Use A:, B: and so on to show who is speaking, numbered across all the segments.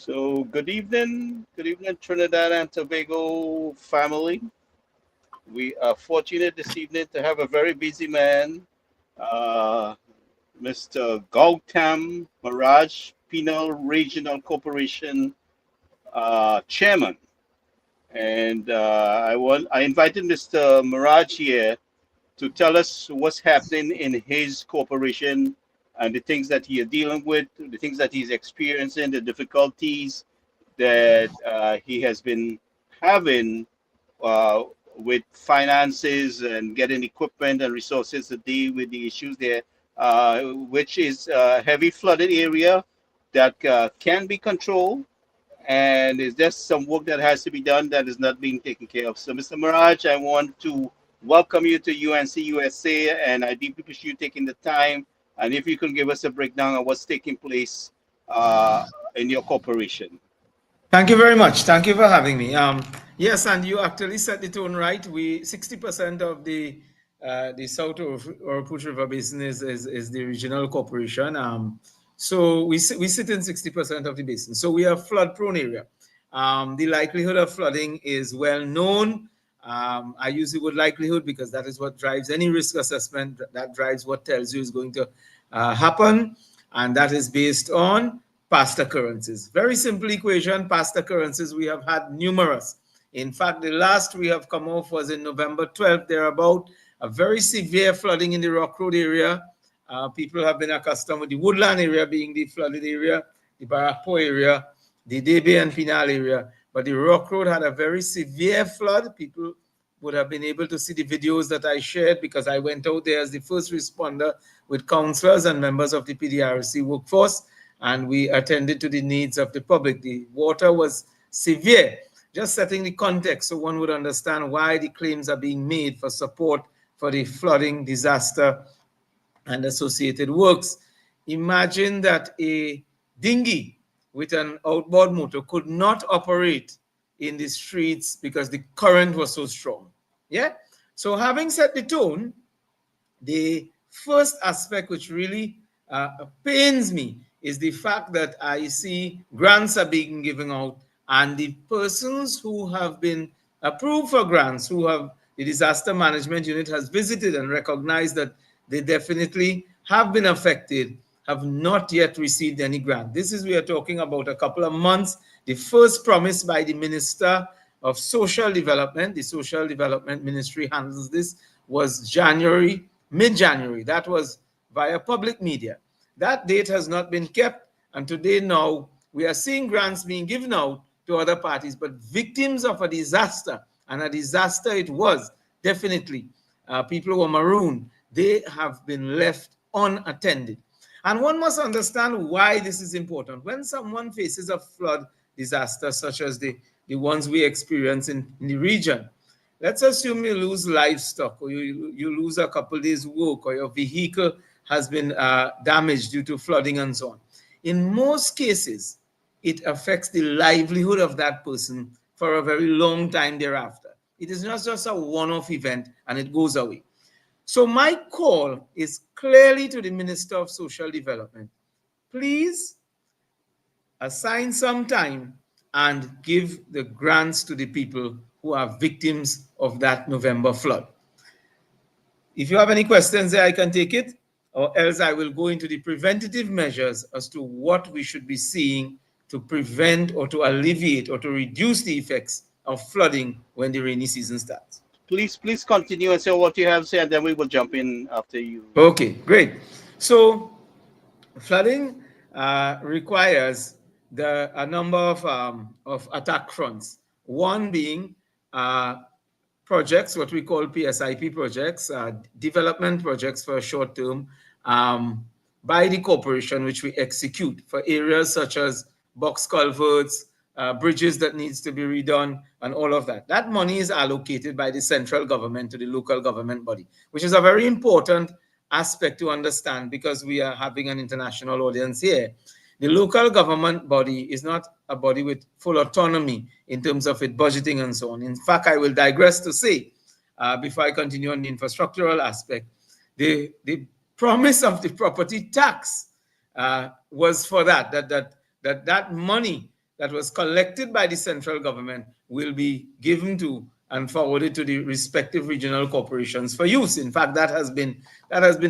A: So, good evening, Trinidad and Tobago family. We are fortunate this evening to have a very busy man, uh, Mr. Gowtam Maharaj, Penal Regional Corporation Chairman. And I invited Mr. Maharaj here to tell us what's happening in his corporation and the things that he is dealing with, the things that he's experiencing, the difficulties that he has been having uh, with finances and getting equipment and resources to deal with the issues there, which is a heavy flooded area that can be controlled. And it's just some work that has to be done that is not being taken care of. So, Mr. Miraj, I want to welcome you to UNC USA, and I deeply appreciate you taking the time. And if you can give us a breakdown of what's taking place in your corporation.
B: Thank you very much. Thank you for having me. Yes, and you actually set the tone right. We 60% of the South Oropouche River Basin is the regional corporation. So we sit in 60% of the basin. So we are flood prone area. The likelihood of flooding is well known. I use the word likelihood because that is what drives any risk assessment. That drives what tells you is going to happen, and that is based on past occurrences. Very simple equation, past occurrences, we have had numerous. In fact, the last we have come off was in November 12th, thereabout, a very severe flooding in the Rock Road area. People have been accustomed with the Woodland area being the flooded area, the Barakpo area, the Debe and Pinal area. But the Rock Road had a very severe flood. People would have been able to see the videos that I shared because I went out there as the first responder with councillors and members of the PDRC workforce, and we attended to the needs of the public. The water was severe. Just setting the context so one would understand why the claims are being made for support for the flooding disaster and associated works. Imagine that a dinghy with an outboard motor could not operate in the streets because the current was so strong. Yeah? So having set the tone, the first aspect which really pains me is the fact that I see grants are being given out, and the persons who have been approved for grants, who have the disaster management unit has visited and recognized that they definitely have been affected, have not yet received any grant. This is, we are talking about a couple of months. The first promise by the Minister of Social Development, the Social Development Ministry handles this, was January, mid-January. That was via public media. That date has not been kept, and today now we are seeing grants being given out to other parties, but victims of a disaster, and a disaster it was, definitely, people who were marooned, they have been left unattended. And one must understand why this is important. When someone faces a flood disaster, such as the ones we experience in the region, let's assume you lose livestock, or you lose a couple days' work, or your vehicle has been damaged due to flooding and so on. In most cases, it affects the livelihood of that person for a very long time thereafter. It is not just a one-off event and it goes away. So my call is clearly to the Minister of Social Development. Please assign some time and give the grants to the people who are victims of that November flood. If you have any questions there, I can take it, or else I will go into the preventative measures as to what we should be seeing to prevent or to alleviate or to reduce the effects of flooding when the rainy season starts.
A: Please continue and say what you have said, and then we will jump in after you.
B: Okay, great. So flooding requires a number of attack fronts. One being projects, what we call PSIP projects, development projects for short term, by the corporation, which we execute for areas such as box culverts, bridges that needs to be redone, and all of that. That money is allocated by the central government to the local government body, which is a very important aspect to understand because we are having an international audience here. The local government body is not a body with full autonomy in terms of its budgeting and so on. In fact, I will digress to say, before I continue on the infrastructural aspect, the promise of the property tax was for that money that was collected by the central government will be given to and forwarded to the respective regional corporations for use. In fact, that has been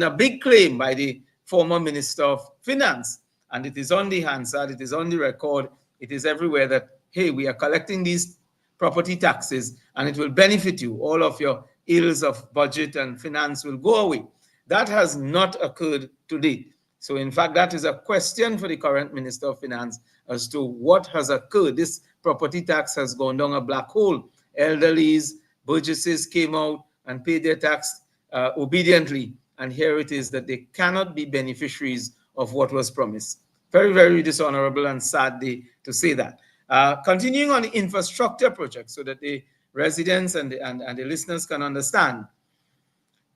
B: a big claim by the former Minister of Finance, and it is on the Hansard, it is on the record, it is everywhere that, hey, we are collecting these property taxes and it will benefit you. All of your ills of budget and finance will go away. That has not occurred to date. So in fact, that is a question for the current Minister of Finance as to what has occurred. This property tax has gone down a black hole. Elderlies, burgesses came out and paid their tax obediently. And here it is that they cannot be beneficiaries of what was promised. Very, very dishonorable and sad to say that. Continuing on the infrastructure project so that the residents and the listeners can understand.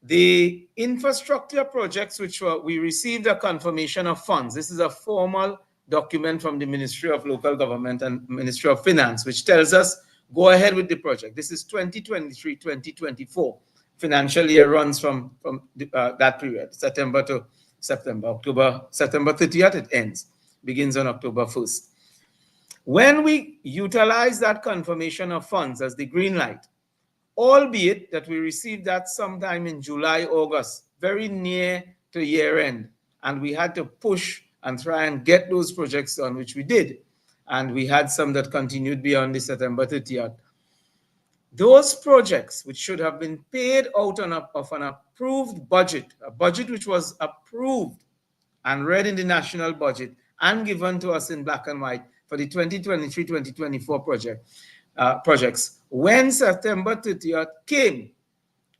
B: The infrastructure projects which we received a confirmation of funds. This is a formal document from the Ministry of Local Government and Ministry of Finance, which tells us go ahead with the project. This is 2023-2024. Financial year runs from that period, September to September. September 30th, it ends. Begins on October 1st. When we utilize that confirmation of funds as the green light, albeit that we received that sometime in July, August, very near to year end, and we had to push and try and get those projects done, which we did. And we had some that continued beyond the September 30th. Those projects, which should have been paid out of an approved budget, a budget which was approved and read in the national budget and given to us in black and white for the 2023-2024 projects. When September 30th came,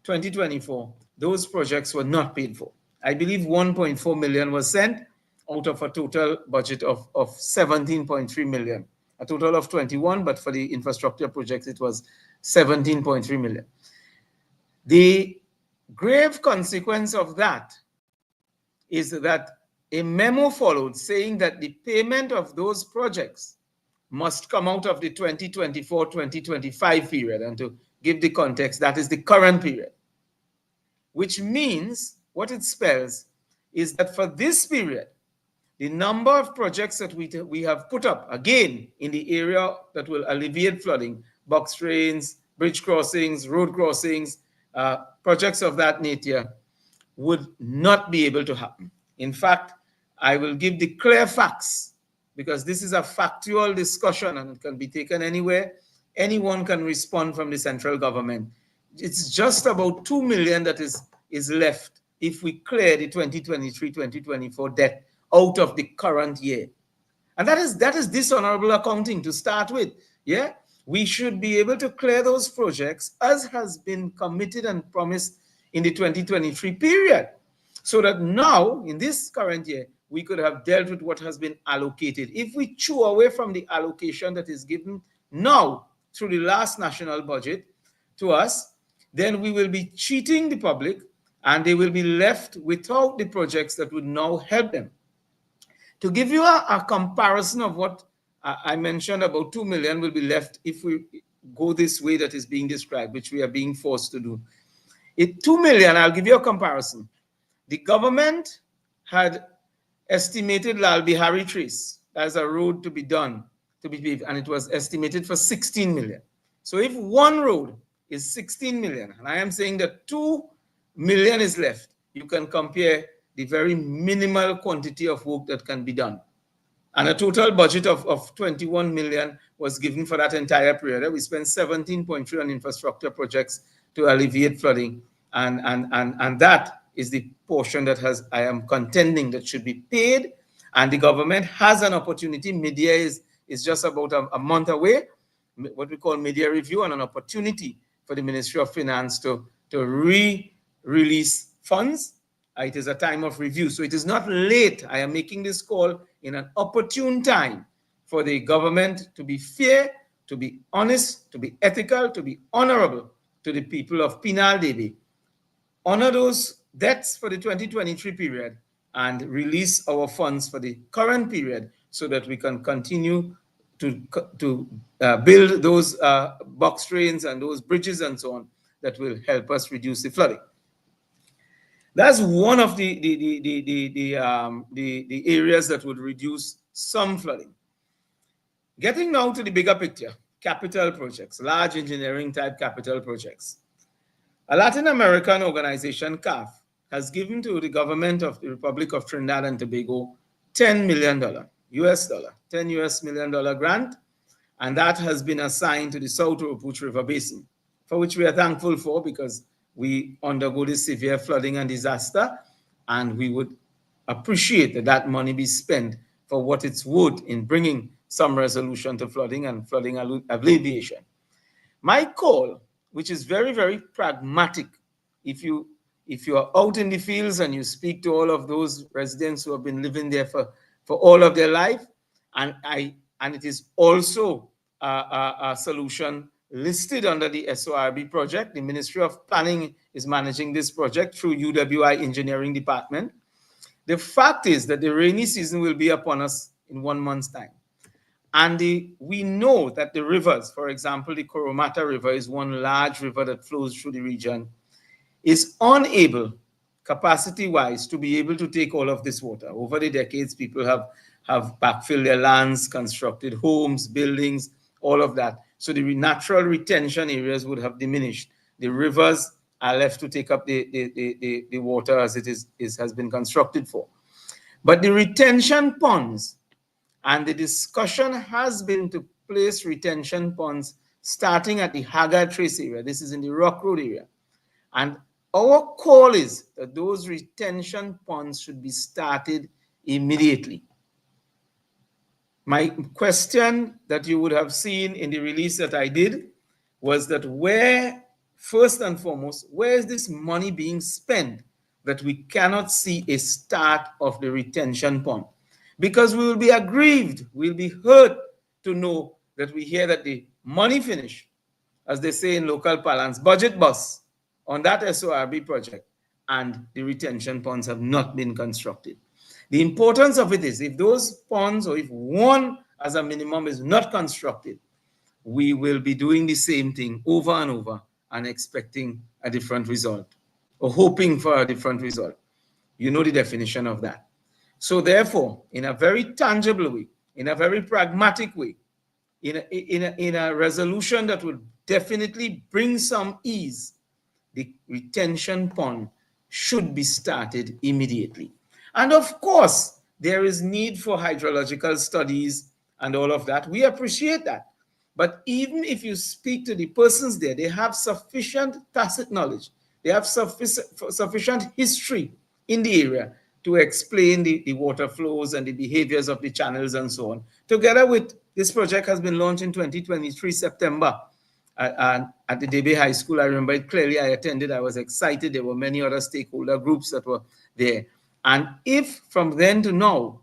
B: 2024, those projects were not paid for. I believe 1.4 million was sent out of a total budget of 17.3 million. A total of 21, but for the infrastructure projects, it was 17.3 million. The grave consequence of that is that a memo followed saying that the payment of those projects must come out of the 2024-2025 period. And to give the context, that is the current period. Which means, what it spells is that for this period, the number of projects that we have put up, again, in the area that will alleviate flooding, box drains, bridge crossings, road crossings, projects of that nature, would not be able to happen. In fact, I will give the clear facts, because this is a factual discussion and it can be taken anywhere. Anyone can respond from the central government. It's just about 2 million that is left if we clear the 2023-2024 debt out of the current year. And that is dishonorable accounting to start with. Yeah, we should be able to clear those projects as has been committed and promised in the 2023 period, so that now in this current year we could have dealt with what has been allocated. If we chew away from the allocation that is given now through the last national budget to us, then we will be cheating the public and they will be left without the projects that would now help them. To give you a comparison of what I mentioned, about 2 million will be left if we go this way that is being described, which we are being forced to do. 2 million, I'll give you a comparison. The government had estimated Lal Bihari Trace as a road to be done, to be paved, and it was estimated for 16 million. So if one road is 16 million, and I am saying that 2 million is left, you can compare the very minimal quantity of work that can be done. And a total budget of 21 million was given for that entire period. We spent 17.3 on infrastructure projects to alleviate flooding. And that is the portion that I am contending that should be paid. And the government has an opportunity. Mid-year is just about a month away, what we call mid-year review, and an opportunity for the Ministry of Finance to re-release funds. It is a time of review. So it is not late. I am making this call in an opportune time for the government to be fair, to be honest, to be ethical, to be honorable to the people of Penal Debe. Honor those debts for the 2023 period and release our funds for the current period so that we can continue to build those box drains and those bridges and so on that will help us reduce the flooding. That's one of the areas that would reduce some flooding. Getting now to the bigger picture, capital projects, large engineering type capital projects. A Latin American organization, CAF, has given to the government of the Republic of Trinidad and Tobago $10 million, US dollar, $10 million grant, and that has been assigned to the South Oropouche River Basin, for which we are thankful for because we undergo this severe flooding and disaster, and we would appreciate that that money be spent for what it's worth in bringing some resolution to flooding and flooding alleviation. My call, which is very, very pragmatic, if you are out in the fields and you speak to all of those residents who have been living there for all of their life, and it is also a solution listed under the SORB project. The Ministry of Planning is managing this project through UWI Engineering Department. The fact is that the rainy season will be upon us in 1 month's time. And we know that the rivers, for example, the Coromata River is one large river that flows through the region, is unable, capacity-wise, to be able to take all of this water. Over the decades, people have backfilled their lands, constructed homes, buildings, all of that. So the natural retention areas would have diminished. The rivers are left to take up the water as it has been constructed for. But the retention ponds, and the discussion has been to place retention ponds starting at the Haggard Trace area. This is in the Rock Road area. And our call is that those retention ponds should be started immediately. My question that you would have seen in the release that I did was that first and foremost, where is this money being spent that we cannot see a start of the retention pond? Because we will be aggrieved, we'll be hurt to know that we hear that the money finished, as they say in local parlance, budget bus on that SORB project, and the retention ponds have not been constructed. The importance of it is if those ponds, or if one as a minimum is not constructed, we will be doing the same thing over and over and expecting a different result, or hoping for a different result. You know the definition of that. So therefore, in a very tangible way, in a very pragmatic way, in a resolution that would definitely bring some ease, the retention pond should be started immediately. And of course, there is need for hydrological studies and all of that. We appreciate that. But even if you speak to the persons there, they have sufficient tacit knowledge. They have sufficient history in the area to explain the water flows and the behaviors of the channels and so on. Together with this project has been launched in 2023, September, at the Debe High School. I remember it clearly. I attended. I was excited. There were many other stakeholder groups that were there. And if from then to now,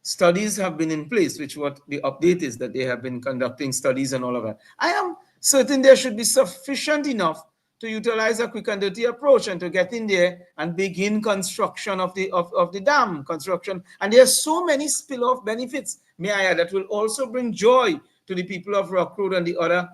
B: studies have been in place, which what the update is that they have been conducting studies and all of that, I am certain there should be sufficient enough to utilize a quick and dirty approach and to get in there and begin construction of the dam construction. And there are so many spill-off benefits, may I add, that will also bring joy to the people of Rock Road and the other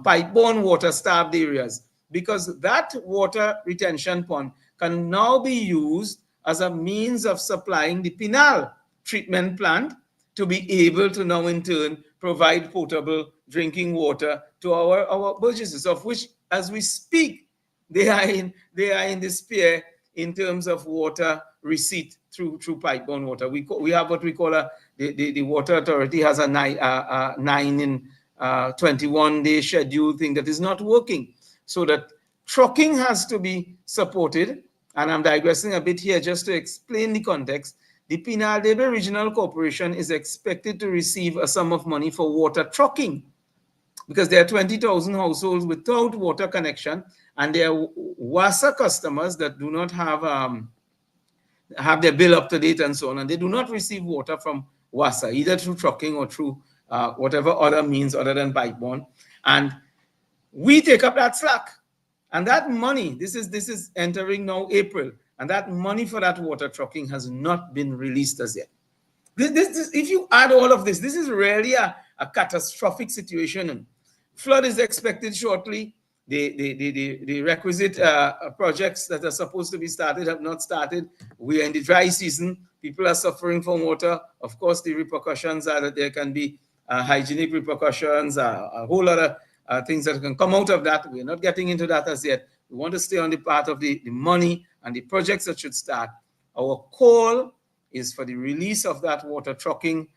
B: pipe-borne water-starved areas, because that water retention pond can now be used as a means of supplying the Pinal treatment plant to be able to now in turn provide potable drinking water to our burgesses, of which, as we speak, they are in despair in terms of water receipt through pipe-borne water. We have what we call the Water Authority has a 9 in 21-day schedule thing that is not working, so that trucking has to be supported. And I'm digressing a bit here just to explain the context. The Pinal Debe Regional Corporation is expected to receive a sum of money for water trucking, because there are 20,000 households without water connection, and there are WASA customers that do not have their bill up to date and so on, and they do not receive water from WASA, either through trucking or through whatever other means other than pipe-borne. And we take up that slack. And that money, this is entering now April, and that money for that water trucking has not been released as yet. If you add all of this, this is really a catastrophic situation. Flood is expected shortly. The requisite projects that are supposed to be started have not started. We are in the dry season. People are suffering from water. Of course, the repercussions are that there can be hygienic repercussions, a whole lot of things that can come out of that. We're not getting into that as yet. We want to stay on the part of the money and the projects that should start. Our call is for the release of that water trucking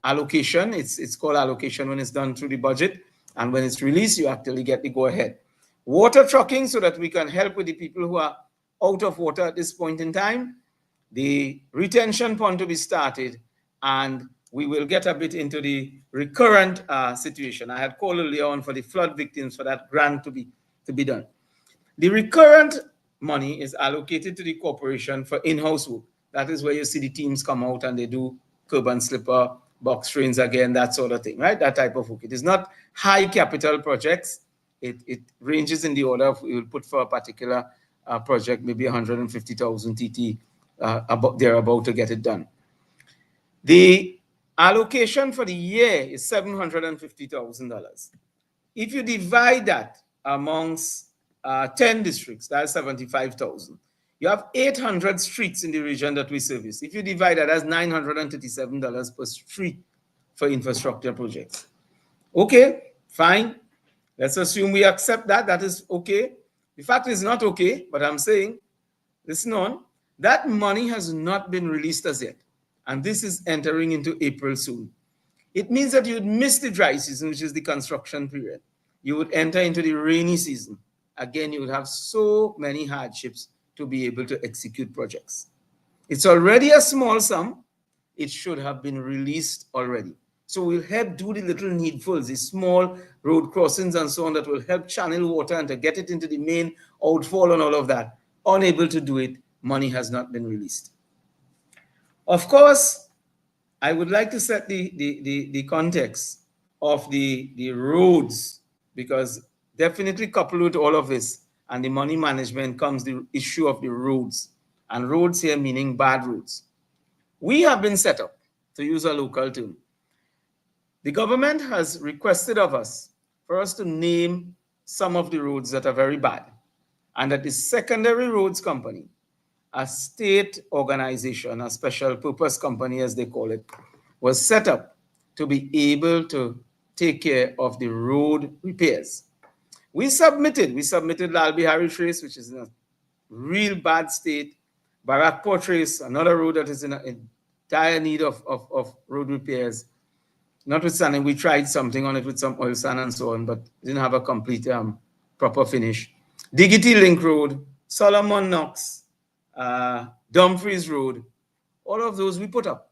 B: allocation. It's called allocation when it's done through the budget. And when it's released, you actually get the go-ahead. Water trucking so that we can help with the people who are out of water at this point in time. The retention pond to be started, and we will get a bit into the recurrent situation. I had called earlier on for the flood victims for that grant to be done. The recurrent money is allocated to the corporation for in-house work. That is where you see the teams come out and they do curb and slipper, box trains again, that sort of thing, right? That type of work. It is not high capital projects. It ranges in the order of, we will put for a particular project, maybe 150,000 TT, they're about to get it done. The allocation for the year is $750,000. If you divide that amongst 10 districts, that's 75,000. You have 800 streets in the region that we service. If you divide that, that's $937 per street for infrastructure projects. Okay, fine. Let's assume we accept that. That is okay. The fact is not okay, but I'm saying, listen on, that money has not been released as yet. And this is entering into April soon. It means that you'd miss the dry season, which is the construction period. You would enter into the rainy season. Again, you would have so many hardships to be able to execute projects. It's already a small sum. It should have been released already. So we'll help do the little needfuls, the small road crossings and so on that will help channel water and to get it into the main outfall and all of that. Unable to do it, money has not been released. Of course, I would like to set the context of the roads, because definitely coupled with all of this and the money management comes the issue of the roads. And roads here meaning bad roads. We have been set up, to use a local term. The government has requested of us for us to name some of the roads that are very bad, and that the secondary roads company, a state organization, a special purpose company as they call it, was set up to be able to take care of the road repairs. We submitted Lal Bihari Trace, which is in a real bad state, Barakpur Trace, another road that is in dire need of road repairs. Notwithstanding, we tried something on it with some oil sand and so on, but didn't have a complete proper finish. Diggity Link Road, Solomon Knox, Dumfries Road, all of those we put up.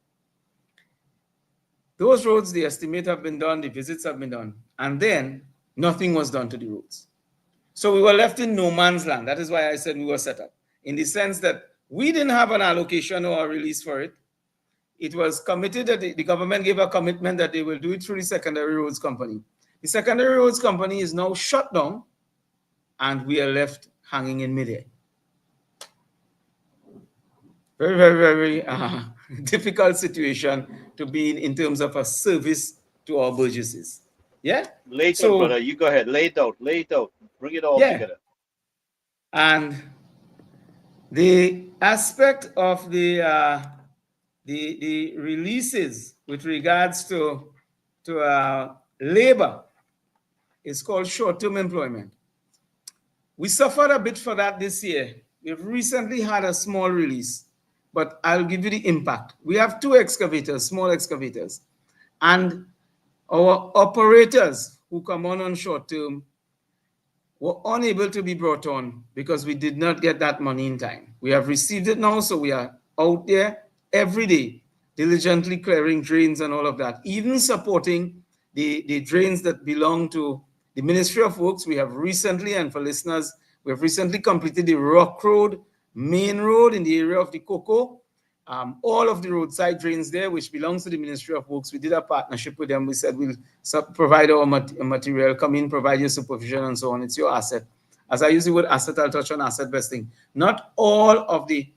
B: Those roads, the estimate have been done, the visits have been done, and then nothing was done to the roads. So we were left in no man's land. That is why I said we were set up, in the sense that we didn't have an allocation or a release for it. It was committed that the government gave a commitment that they will do it through the secondary roads company. The secondary roads company is now shut down, and we are left hanging in midair. Very, very, very difficult situation to be in terms of a service to our burgesses. Yeah?
A: Lay it out, brother. You go ahead. Lay it out. Bring it all together.
B: And the aspect of the releases with regards to labor is called short-term employment. We suffered a bit for that this year. We've recently had a small release, but I'll give you the impact. We have 2 excavators, small excavators, and our operators who come on short-term were unable to be brought on because we did not get that money in time. We have received it now, so we are out there every day, diligently clearing drains and all of that, even supporting the drains that belong to the Ministry of Works. We have recently, and for listeners, we have recently completed the Rock Road, Main Road in the area of the Cocoa. All of the roadside drains there, which belongs to the Ministry of Works. We did a partnership with them. We said we'll provide our material, come in, provide your supervision and so on. It's your asset. As I use the word asset, I'll touch on asset vesting. Not all of the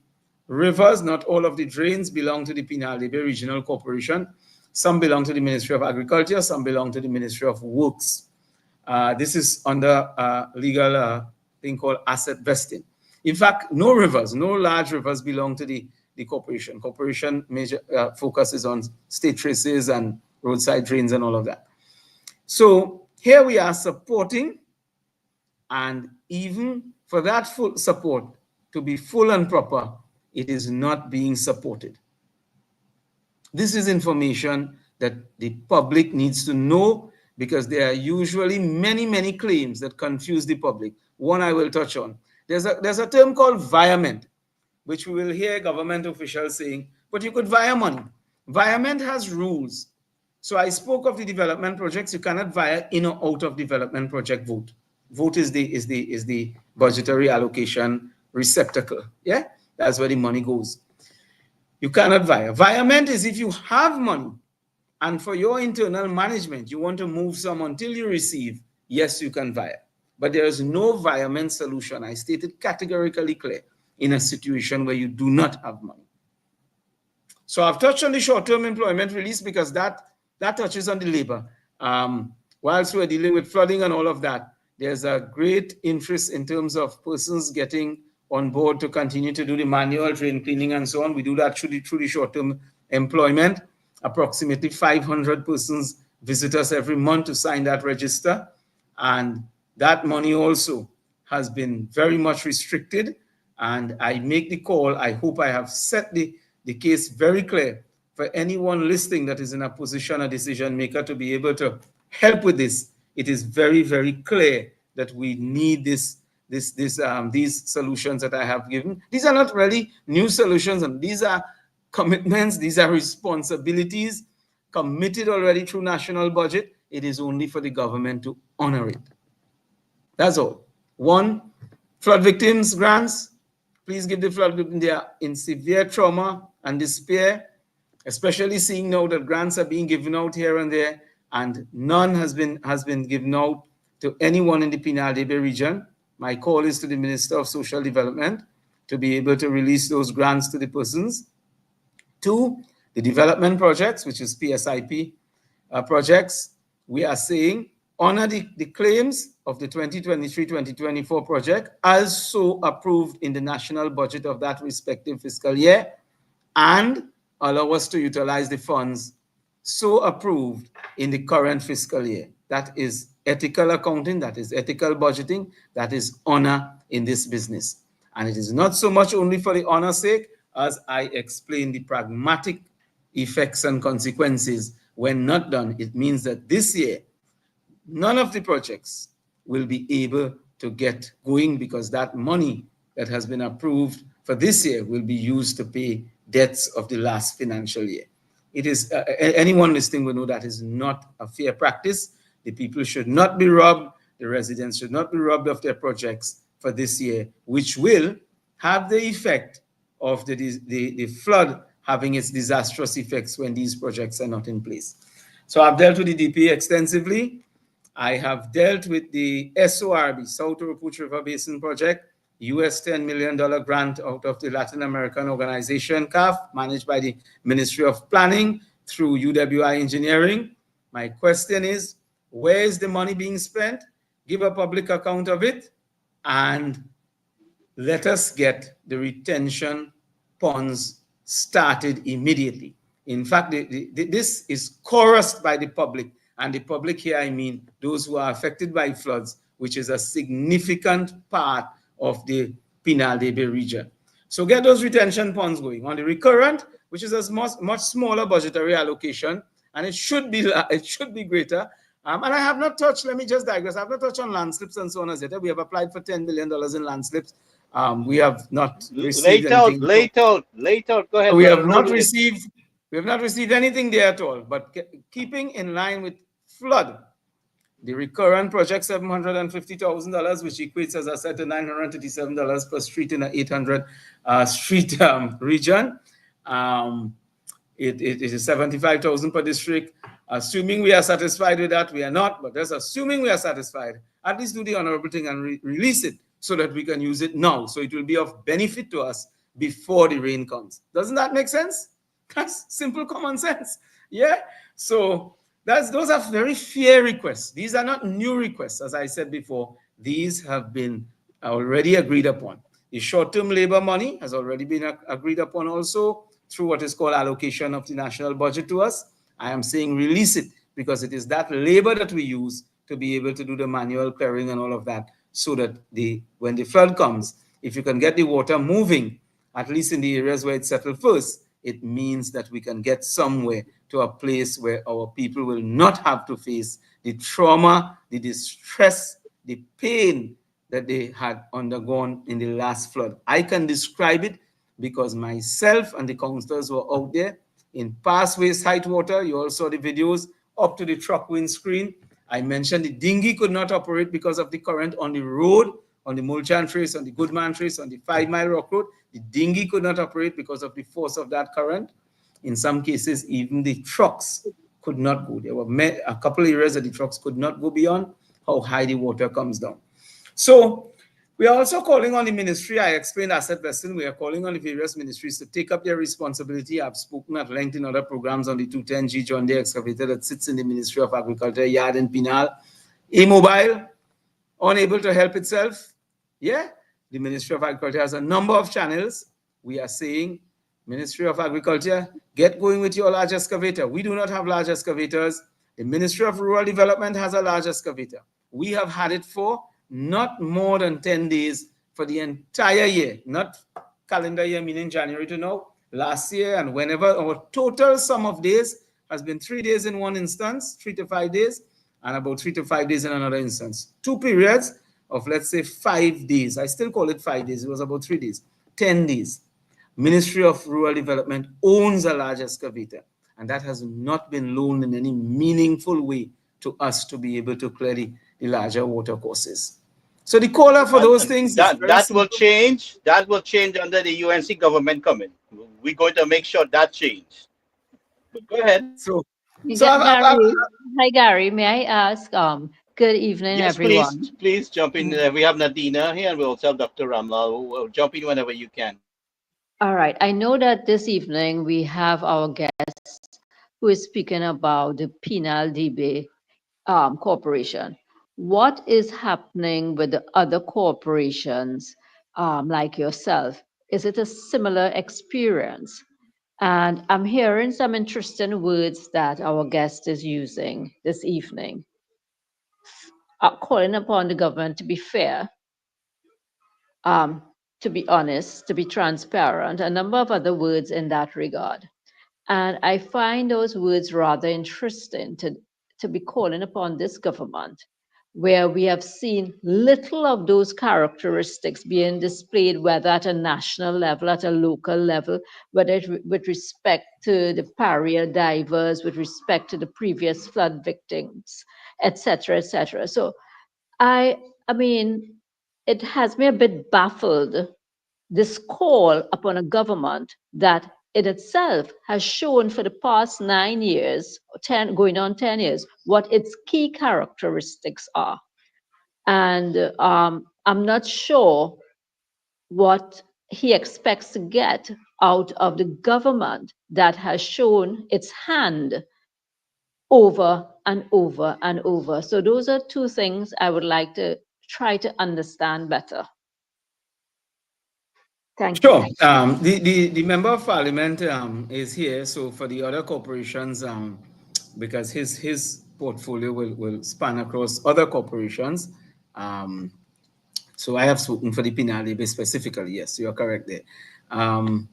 B: rivers, not all of the drains belong to the Penal Bay Regional Corporation. Some belong to the Ministry of Agriculture, some belong to the Ministry of Works. This is under legal thing called asset vesting. In fact, no large rivers belong to the corporation. Corporation major focuses on state traces and roadside drains and all of that. So here we are supporting, and even for that full support to be full and proper, it is not being supported. This is information that the public needs to know, because there are usually many, many claims that confuse the public. One I will touch on. There's a term called virement, which we will hear government officials saying, but you could vire money. Virement has rules. So I spoke of the development projects. You cannot vire in or out of development project vote. Vote is the budgetary allocation receptacle. Yeah, that's where the money goes. You cannot vire. Virement is if you have money and for your internal management, you want to move some until you receive, yes, you can vire. But there is no virement solution. I stated categorically clear in a situation where you do not have money. So I've touched on the short-term employment release because that touches on the labor. Whilst we're dealing with flooding and all of that, there's a great interest in terms of persons getting on board to continue to do the manual drain cleaning and so on. We do that through the short-term employment. Approximately 500 persons visit us every month to sign that register. And that money also has been very much restricted. And I make the call. I hope I have set the case very clear for anyone listening that is in a position, a decision maker, to be able to help with this. It is very, very clear that we need these solutions that I have given. These are not really new solutions, and these are commitments, these are responsibilities committed already through national budget. It is only for the government to honor it. That's all. One, flood victims grants. Please give the flood victims, they are in severe trauma and despair, especially seeing now that grants are being given out here and there, and none has been given out to anyone in the Penal-Debe region. My call is to the Minister of Social Development to be able to release those grants to the persons. Two, the development projects, which is PSIP projects, we are saying honor the claims of the 2023-2024 project as so approved in the national budget of that respective fiscal year, and allow us to utilize the funds so approved in the current fiscal year. That is ethical accounting, that is ethical budgeting, that is honor in this business. And it is not so much only for the honor's sake, as I explained the pragmatic effects and consequences when not done. It means that this year, none of the projects will be able to get going, because that money that has been approved for this year will be used to pay debts of the last financial year. It is, anyone listening will know that is not a fair practice. The people should not be robbed. The residents should not be robbed of their projects for this year, which will have the effect of the flood having its disastrous effects when these projects are not in place. So I've dealt with the DP extensively. I have dealt with the SORB, South Oropouche River Basin Project, US $10 million grant out of the Latin American organization, CAF, managed by the Ministry of Planning through UWI Engineering. My question is, where is the money being spent? Give a public account of it, and let us get the retention ponds started immediately. In fact, this is chorused by the public, and the public here, I mean those who are affected by floods, which is a significant part of the Penal-Debe region. So get those retention ponds going. On the recurrent, which is a much smaller budgetary allocation, and it should be greater. And I have not touched, let me just digress, I have not touched on land slips and so on as yet. We have applied for $10 million in land slips. We have not received anything.
A: Late out. Go ahead.
B: We have not received anything there at all. But keeping in line with flood, the recurrent project $750,000, which equates, as I said, to $937 per street in an 800 street region. It is 75,000 per district. Assuming we are satisfied with that, we are not, but just assuming we are satisfied, at least do the honorable thing and release it so that we can use it now. So it will be of benefit to us before the rain comes. Doesn't that make sense? That's simple common sense. Yeah. So those are very fair requests. These are not new requests. As I said before, these have been already agreed upon. The short-term labor money has already been agreed upon also through what is called allocation of the national budget to us. I am saying release it, because it is that labor that we use to be able to do the manual clearing and all of that, so that when the flood comes, if you can get the water moving, at least in the areas where it settled first, it means that we can get somewhere to a place where our people will not have to face the trauma, the distress, the pain that they had undergone in the last flood. I can describe it because myself and the counselors were out there in past waist height water. You all saw the videos up to the truck windscreen. I mentioned the dinghy could not operate because of the current on the road, on the Mulchan Trace, on the Goodman Trace, on the 5 Mile Rock Road. The dinghy could not operate because of the force of that current. In some cases, even the trucks could not go. There were a couple of areas that the trucks could not go beyond how high the water comes down. So we are also calling on the ministry. I explained asset vesting. We are calling on the various ministries to take up their responsibility. I've spoken at length in other programs on the 210G John Deere excavator that sits in the Ministry of Agriculture yard in Pinal. Immobile, unable to help itself. Yeah, the Ministry of Agriculture has a number of channels. We are saying, Ministry of Agriculture, get going with your large excavator. We do not have large excavators. The Ministry of Rural Development has a large excavator. We have had it for not more than 10 days for the entire year, not calendar year, meaning January to now, last year, and whenever. Our total sum of days has been 3 days in one instance, 3 to 5 days, and about 3 to 5 days in another instance. 2 periods of, let's say, 5 days. I still call it 5 days. It was about 3 days, 10 days. Ministry of Rural Development owns a large excavator, and that has not been loaned in any meaningful way to us to be able to clear the larger water courses. So the caller for those things is very
A: That will
B: simple.
A: change. That will change under the UNC government coming. We're going to make sure that changes. But go ahead.
B: So, so
C: Gary, hi Gary, may I ask? Good evening,
A: Yes, please,
C: everyone.
A: please jump in. We have Nadina here, and we also have Dr. Ramlal. Jump in whenever you can.
C: All right, I know that this evening we have our guest who is speaking about the Penal DB Corporation. What is happening with the other corporations like yourself? Is it a similar experience? And I'm hearing some interesting words that our guest is using this evening, calling upon the government to be fair, um, to be honest, to be transparent, a number of other words in that regard. And I find those words rather interesting to be calling upon this government, where we have seen little of those characteristics being displayed, whether at a national level, at a local level, whether with respect to the barrier divers, with respect to the previous flood victims, etc., etc. So I, I mean, it has me a bit baffled, this call upon a government that it itself has shown for the past 9 years, 10, going on 10 years, what its key characteristics are. And I'm not sure what he expects to get out of the government that has shown its hand over and over and over. So those are two things I would like to try to understand better. Thank you.
B: sure. The member of parliament is here. So for the other corporations, because his portfolio will span across other corporations. Um, so I have spoken for the Pinali specifically. Yes, you are correct there. Um,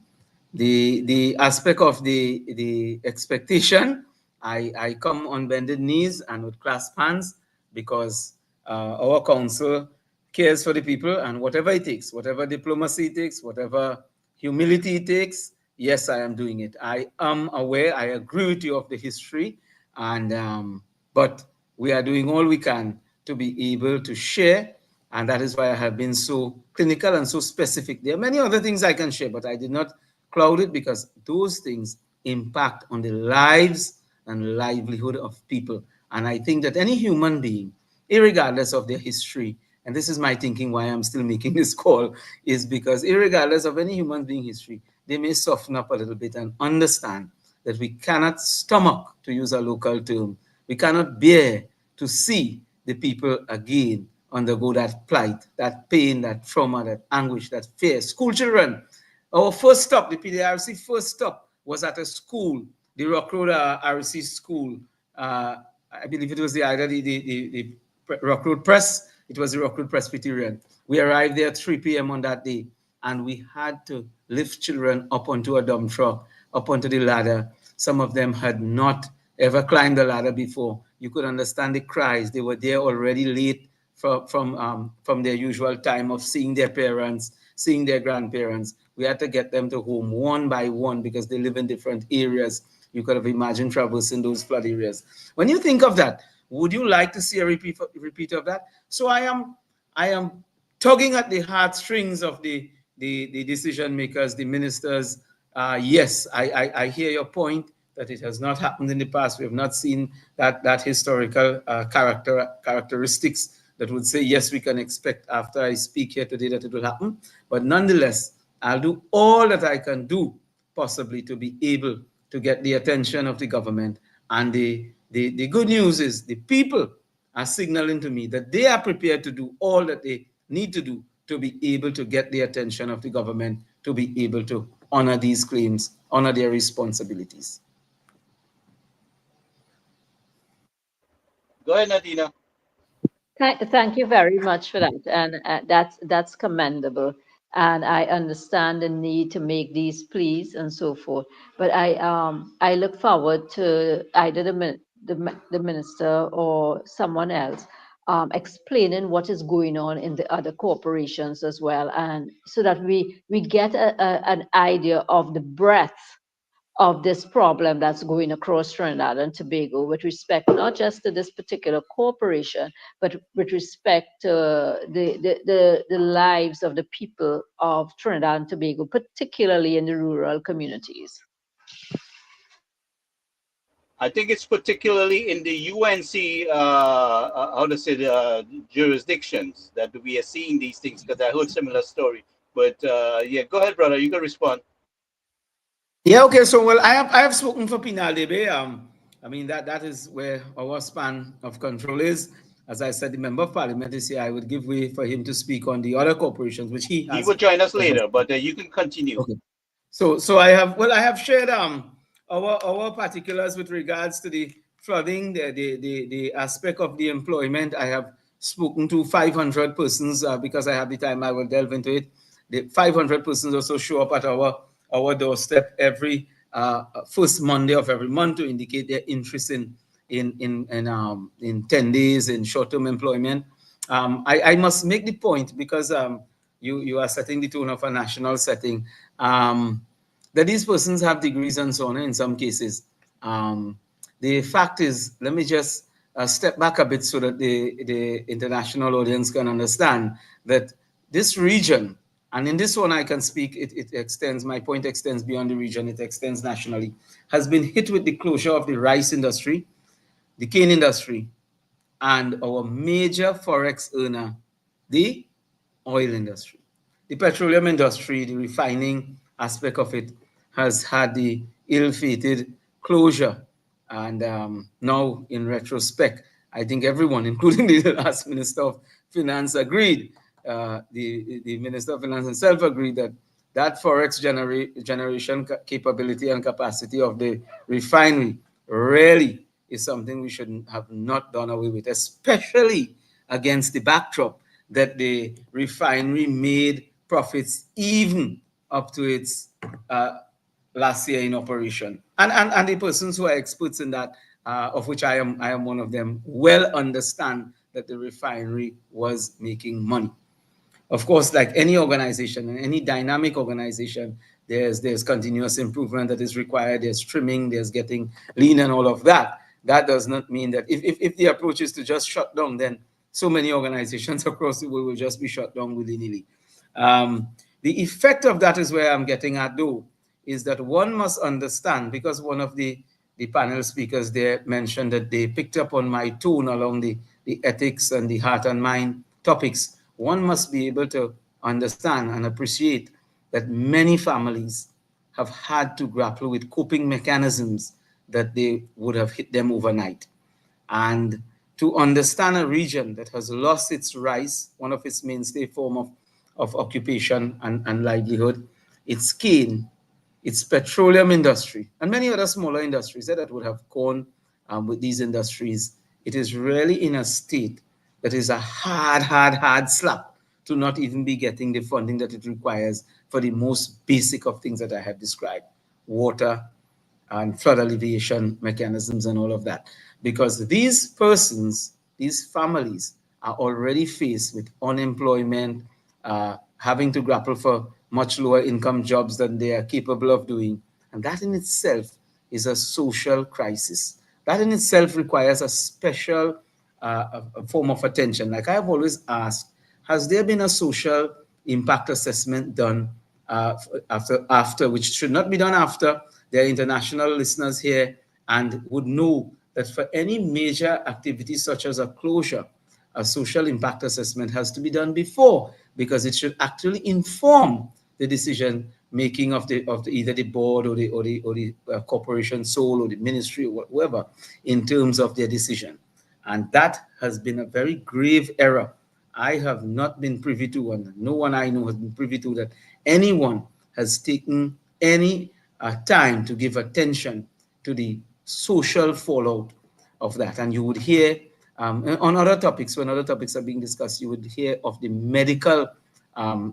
B: the aspect of the expectation, I come on bended knees and with clasped hands, because our council cares for the people, and whatever it takes, whatever diplomacy it takes, whatever humility it takes, yes, I am doing it. I am aware, I agree with you of the history, and but we are doing all we can to be able to share, and that is why I have been so clinical and so specific. There are many other things I can share, but I did not cloud it, because those things impact on the lives and livelihood of people. And I think that any human being, irregardless of their history, and this is my thinking why I'm still making this call, is because irregardless of any human being history, they may soften up a little bit and understand that we cannot stomach, to use a local term, we cannot bear to see the people again undergo that plight, that pain, that trauma, that anguish, that fear. School children, our first stop, the PDRC first stop was at a school the Rock Road RC School. I believe it was either the Rock Road Press, it was the Rock Road Presbyterian. We arrived there at 3 p.m. on that day, and we had to lift children up onto a dump truck, up onto the ladder. Some of them had not ever climbed the ladder before. You could understand the cries. They were there already late from their usual time of seeing their parents, seeing their grandparents. We had to get them to home one by one because they live in different areas. You could have imagined traversing those flood areas. When you think of that, would you like to see a repeat of that? So I am tugging at the heartstrings of the decision makers, the ministers. Yes, I hear your point that it has not happened in the past. We have not seen that historical characteristics that would say, yes, we can expect after I speak here today that it will happen. But nonetheless, I'll do all that I can do possibly to be able to get the attention of the government. And the good news is the people are signaling to me that they are prepared to do all that they need to do to be able to get the attention of the government, to be able to honor these claims, honor their responsibilities.
A: Go ahead, Nadina.
C: Thank you very much for that, and that's commendable. And I understand the need to make these pleas and so forth. But I look forward to either the minister or someone else explaining what is going on in the other corporations as well, and so that we get an idea of the breadth of this problem that's going across Trinidad and Tobago with respect not just to this particular corporation, but with respect to the lives of the people of Trinidad and Tobago, particularly in the rural communities.
A: I think it's particularly in the UNC, how to say, jurisdictions that we are seeing these things, because I heard similar story. But yeah, go ahead, brother. You can respond.
B: Yeah, okay. So, well, I have spoken for Pinalebe. I mean that is where our span of control is. As I said, the member of parliament is here. I would give way for him to speak on the other corporations, which he
A: He
B: has.
A: will join us later, but you can continue.
B: Okay. So I have shared our particulars with regards to the flooding, the aspect of the employment. I have spoken to 500 persons because I have the time. I will delve into it. The 500 persons also show up at our doorstep every first Monday of every month to indicate their interest in 10 days in short-term employment. I must make the point because you are setting the tone of a national setting, that these persons have degrees and so on in some cases. The fact is, let me just step back a bit so that the international audience can understand that this region, and in this one I can speak, it extends, my point extends beyond the region, it extends nationally, has been hit with the closure of the rice industry, the cane industry, and our major forex earner, the oil industry. The petroleum industry, the refining aspect of it, has had the ill-fated closure. And now, in retrospect, I think everyone, including the last Minister of Finance, agreed. The Minister of Finance himself agreed that forex generation capability and capacity of the refinery really is something we should have not done away with, especially against the backdrop that the refinery made profits even up to its last year in operation. And the persons who are experts in that, of which I am one of them, well understand that the refinery was making money. Of course, like any organization and any dynamic organization, there's continuous improvement that is required. There's trimming, there's getting lean and all of that. That does not mean that if the approach is to just shut down, then so many organizations across the world will just be shut down willy-nilly. The effect of that is where I'm getting at, though, is that one must understand, because one of the panel speakers there mentioned that they picked up on my tone along the ethics and the heart and mind topics. One must be able to understand and appreciate that many families have had to grapple with coping mechanisms that they would have hit them overnight. And to understand a region that has lost its rice, one of its mainstay form of occupation and livelihood, its cane, its petroleum industry, and many other smaller industries that would have gone with these industries, it is really in a state that is a hard slap to not even be getting the funding that it requires for the most basic of things that I have described: water and flood alleviation mechanisms and all of that. Because these persons, these families are already faced with unemployment, having to grapple for much lower income jobs than they are capable of doing. And that in itself is a social crisis. That in itself requires a special a form of attention. Like I have always asked, has there been a social impact assessment done after, which should not be done after? There are international listeners here and would know that for any major activity such as a closure, a social impact assessment has to be done before, because it should actually inform the decision making of the either the board or the corporation sole or the ministry or whatever in terms of their decision. And that has been a very grave error. I have not been privy to, and no one I know has been privy to, that anyone has taken any time to give attention to the social fallout of that. And you would hear on other topics, when other topics are being discussed, you would hear of the medical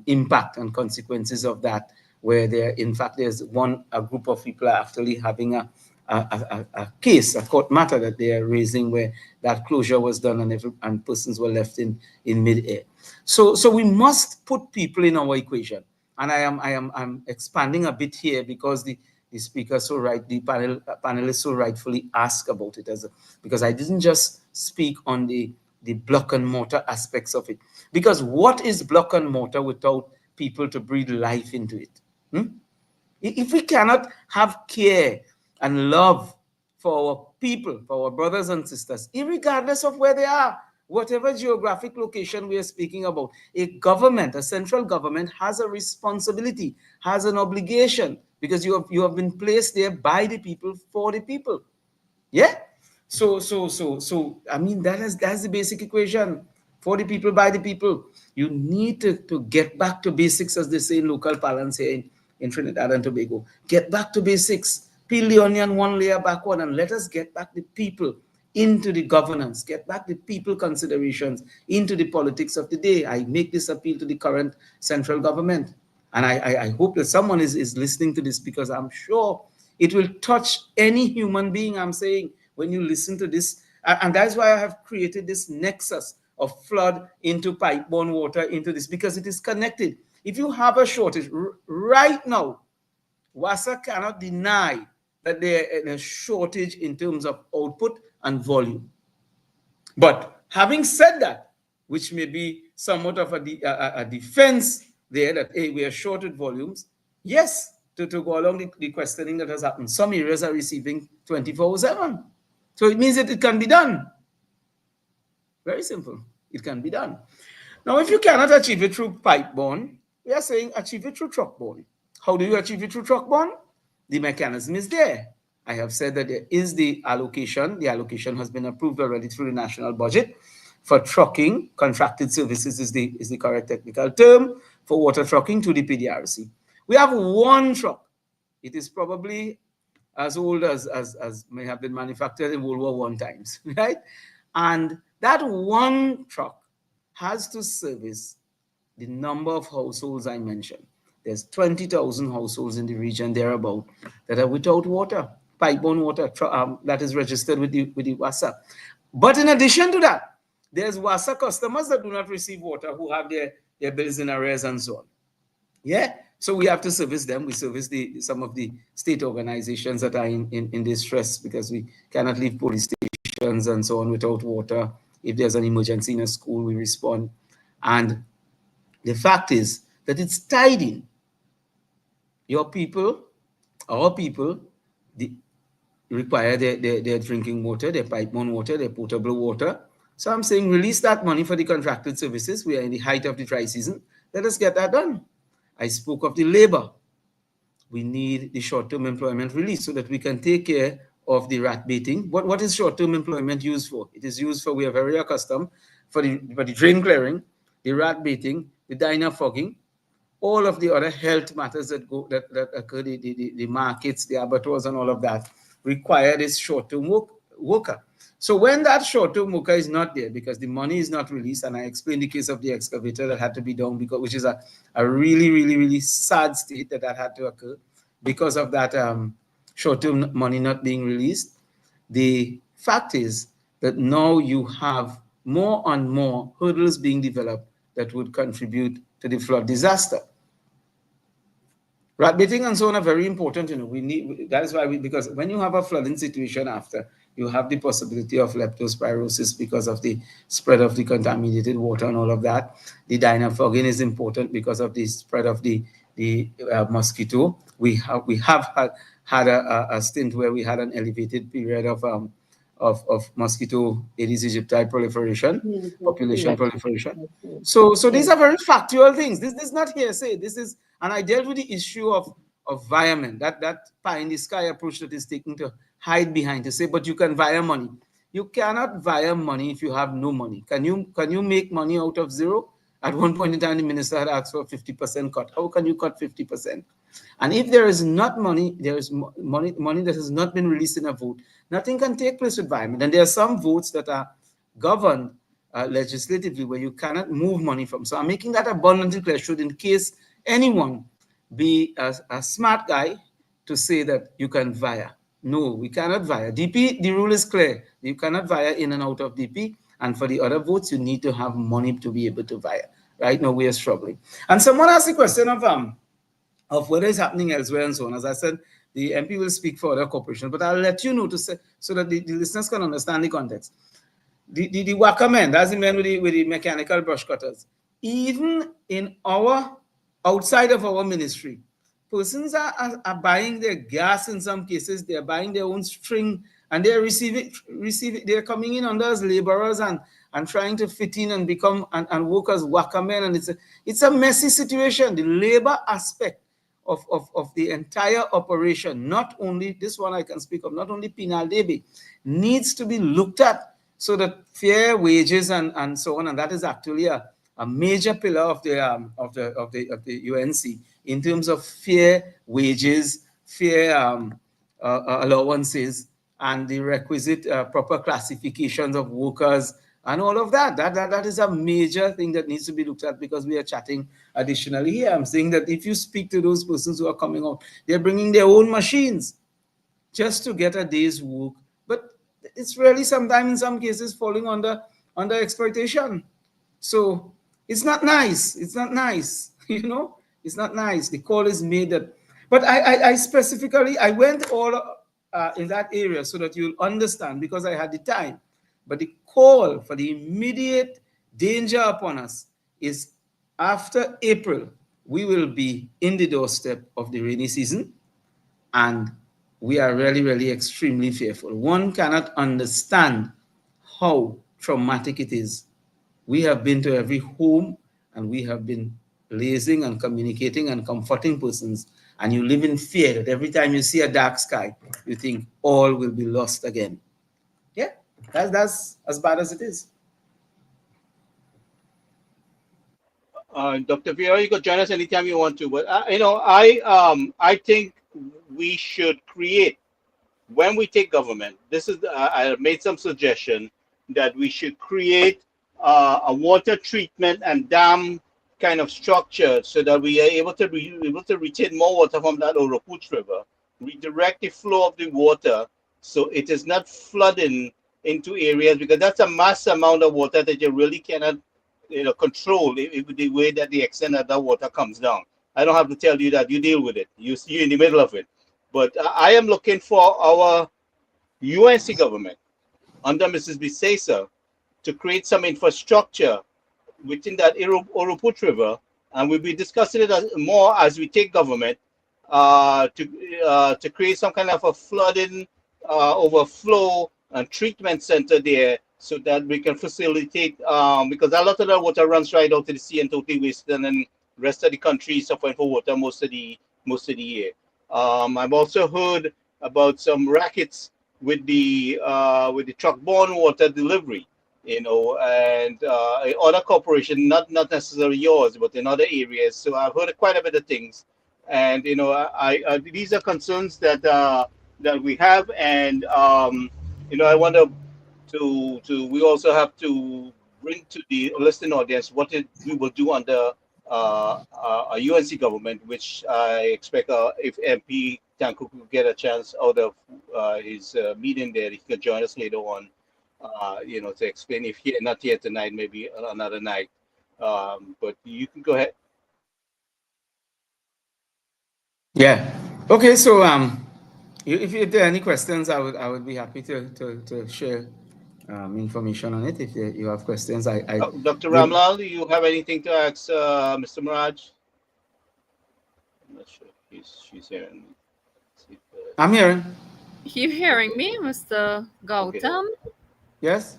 B: impact and consequences of that, where there, in fact, there's a group of people are actually having a case, a court matter that they are raising, where that closure was done and persons were left in mid-air. So we must put people in our equation. And I'm expanding a bit here because the speaker the panelists so rightfully ask about it, because I didn't just speak on the block and mortar aspects of it. Because what is block and mortar without people to breathe life into it? If we cannot have care and love for our people, for our brothers and sisters, regardless of where they are, whatever geographic location we are speaking about, a government, a central government, has a responsibility, has an obligation, because you have been placed there by the people for the people. Yeah. So I mean, that's the basic equation. For the people, by the people. You need to get back to basics, as they say in local parlance here in Trinidad and Tobago. Get back to basics. Peel the onion one layer backward, and let us get back the people into the governance, get back the people considerations into the politics of the day. I make this appeal to the current central government. And I hope that someone is listening to this, because I'm sure it will touch any human being, I'm saying, when you listen to this. And that's why I have created this nexus of flood into pipe-borne water into this, because it is connected. If you have a shortage right now, WASA cannot deny that there is a shortage in terms of output and volume. But having said that, which may be somewhat of a defense there, that, hey, we are shorted volumes, yes, to go along the questioning that has happened, some areas are receiving 24/7. So it means that it can be done. Very simple. It can be done. Now, if you cannot achieve it through pipe-borne, we are saying achieve it through truck-borne. How do you achieve it through truck-borne? The mechanism is there. I have said that there is the allocation. The allocation has been approved already through the national budget for trucking. Contracted services is the correct technical term for water trucking to the PDRC. We have one truck. It is probably as old as may have been manufactured in World War I times, right? And that one truck has to service the number of households I mentioned. There's 20,000 households in the region thereabout that are without water, pipe-borne water that is registered with the WASA. But in addition to that, there's WASA customers that do not receive water, who have their bills in arrears and so on. Yeah, so we have to service them. We service some of the state organizations that are in distress, because we cannot leave police stations and so on without water. If there's an emergency in a school, we respond. And the fact is that it's tied in. Your people, our people, require their drinking water, their pipe-borne water, their potable water. So I'm saying release that money for the contracted services. We are in the height of the dry season. Let us get that done. I spoke of the labor. We need the short-term employment release so that we can take care of the rat baiting. What is short-term employment used for? It is used for, we are very accustomed, for the drain clearing, the rat baiting, the diner fogging, all of the other health matters that occur, the markets, the abattoirs, and all of that require this short-term worker. So when that short-term worker is not there because the money is not released, and I explained the case of the excavator that had to be done because, which is a really, really, really sad state that had to occur because of that short-term money not being released. The fact is that now you have more and more hurdles being developed that would contribute to the flood disaster. Rat baiting and so on are very important. We need, that is why because when you have a flooding situation after, you have the possibility of leptospirosis because of the spread of the contaminated water and all of that. The dynafogging is important because of the spread of the mosquito. We have had a stint where we had an elevated period of mosquito Aedes aegypti proliferation, population proliferation. So these are very factual things. This is not hearsay. This is, and I dealt with the issue of environment, that pie in the sky approach that is taken to hide behind to say, but you can via money. You cannot via money if you have no money. Can you make money out of zero? At one point in time, the minister had asked for a 50% cut. How can you cut 50%? And if there is not money, there is money that has not been released in a vote, nothing can take place with environment. And there are some votes that are governed legislatively where you cannot move money from. So I'm making that abundantly clear, should in case anyone be a smart guy to say that you can via. No, we cannot via. DP, the rule is clear. You cannot via in and out of DP. And for the other votes, you need to have money to be able to via. Right now, we are struggling. And someone asked the question of whether it's happening elsewhere and so on. As I said, the MP will speak for other corporations, but I'll let you know to say so that the listeners can understand the context. The worker men, that's the men with the mechanical brush cutters. Even in outside of our ministry, persons are buying their gas in some cases, they're buying their own string, and they're they're coming in under as laborers and trying to fit in and become and work as worker men. And it's a messy situation. The labor aspect of the entire operation, not only this one I can speak of, not only penal debit, needs to be looked at so that fair wages and so on, and that is actually a major pillar of the UNC in terms of fair wages, fair allowances, and the requisite proper classifications of workers and all of that. That is a major thing that needs to be looked at because we are chatting additionally here. I'm saying that if you speak to those persons who are coming out, they're bringing their own machines just to get a day's work. But it's really sometimes in some cases falling under exploitation. So it's not nice. It's not nice. It's not nice. The call is made that, but I specifically, I went all in that area so that you'll understand because I had the time. But the call for the immediate danger upon us is after April, we will be in the doorstep of the rainy season, and we are really, really extremely fearful. One cannot understand how traumatic it is. We have been to every home, and we have been liaising and communicating and comforting persons, and you live in fear that every time you see a dark sky, you think all will be lost again. Yeah, that's as bad as it is.
A: Dr. Vieira, you could join us anytime you want to, but I think we should create, when we take government, I made some suggestion that we should create a water treatment and dam kind of structure so that we are able to retain more water from that Oropouche River, redirect the flow of the water so it is not flooding into areas, because that's a mass amount of water that you really cannot control the way that the extent of that water comes down. I don't have to tell you that. You deal with it. You're in the middle of it. But I am looking for our UNC government under Mrs. Bisesa to create some infrastructure within that Oropouche River, and we'll be discussing it more as we take government to create some kind of a flooding overflow and treatment center there so that we can facilitate, because a lot of the water runs right out to the sea and totally wasted, and then the rest of the country is suffering for water most of the year. I've also heard about some rackets with the truck-borne water delivery. and other corporation, not necessarily yours, but in other areas. So I've heard quite a bit of things, and these are concerns that we have, and I want to we also have to bring to the listening audience what we will do under a UNC government, which I expect if MP Tancoo could get a chance out of his meeting there, he could join us later on, to explain if he not here tonight, maybe another night. But you can go ahead.
B: Yeah. Okay. So if there are any questions, I would be happy to share information on it. If you have questions, I
A: Dr.
B: would.
A: Ramlal, do you have anything to ask Mr. Maharaj? I'm not sure if she's here. See
B: I'm hearing.
D: You hearing me, Mr.
A: okay.
D: Gowtam?
B: Yes.